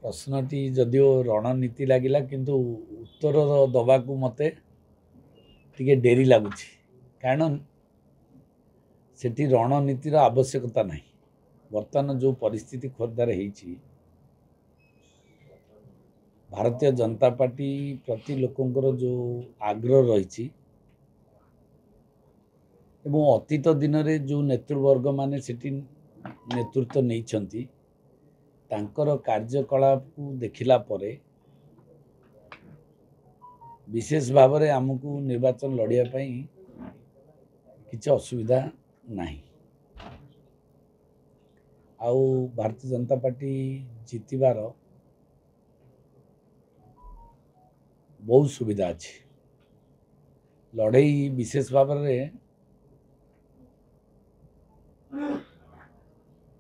प्रश्नटी जदिओ रणनीति लगिला किंतु उत्तर दबाकू मते टिके डेरी लगुच कारण सेठी रणनीतिर आवश्यकता नहीं। वर्तमान जो परिस्थिति खोर्धार होती भारतीय जनता पार्टी प्रति लोकंकर जो आग्रह रही अतीत दिन में जो नेतृवर्ग माने सेठी नेतृत्व नहीं तांकर कार्यकलाप को देखिला परे विशेष भाव में आमको निर्वाचन लड़िया किसी असुविधा नहीं। आउ भारतीय जनता पार्टी जितबार बहुत सुविधा अच्छी लड़ई विशेष भाव में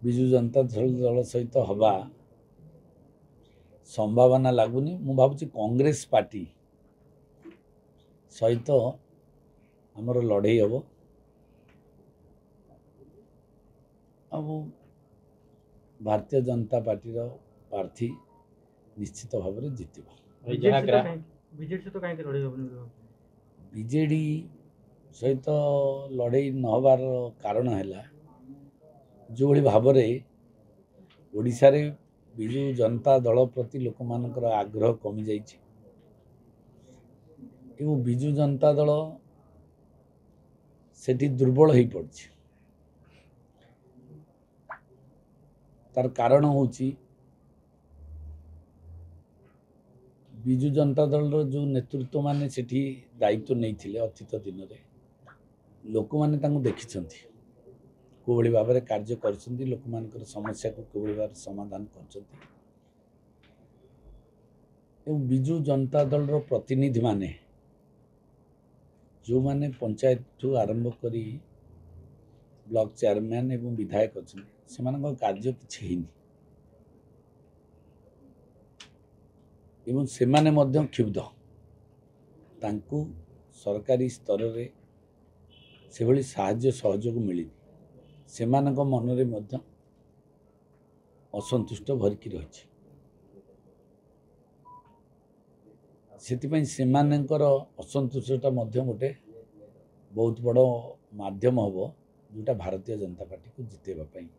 विजु जनता दल सहित हवा संभावना लगुनि। मु भावुची कांग्रेस पार्टी सहित आमर लड़ई हम अब भारतीय जनता पार्टी प्रार्थी निश्चित भाव में जितब। बीजेडी सहित लड़ई नहबार कारण है जो भाव में ओडिशा रे विजु जनता दल प्रति लोक मानकर आग्रह कमी जाइए एवं विजु जनता दल सेठी दुर्बल हो पड़ी। तार कारण होची विजु जनता दल जो नेतृत्व माने सेठी दायित्व नहीं थिले अतीत दिन में लोक माने तांको देखिछंती कोभली भाव में कार्य करछंती लोक मानकर समस्या को कोभली भाव समाधान करछंती एवं विजु जनता दल रो प्रतिनिधि माने जो माने पंचायत ठू आरंभ करी ब्लॉक चेयरमैन एवं विधायक अच्छे से कार्य किसी है एवं से माने मध्य क्षुब्ध तांकू सरकारी स्तर रे से भली साहाय्य सहयोग मिली से मनरे मध्य असंतुष्ट भरिकी रही से मानकर असंतुष्टता मध्य गोटे बहुत बड़ माध्यम हम जोटा भारतीय जनता पार्टी को जितेबा पई।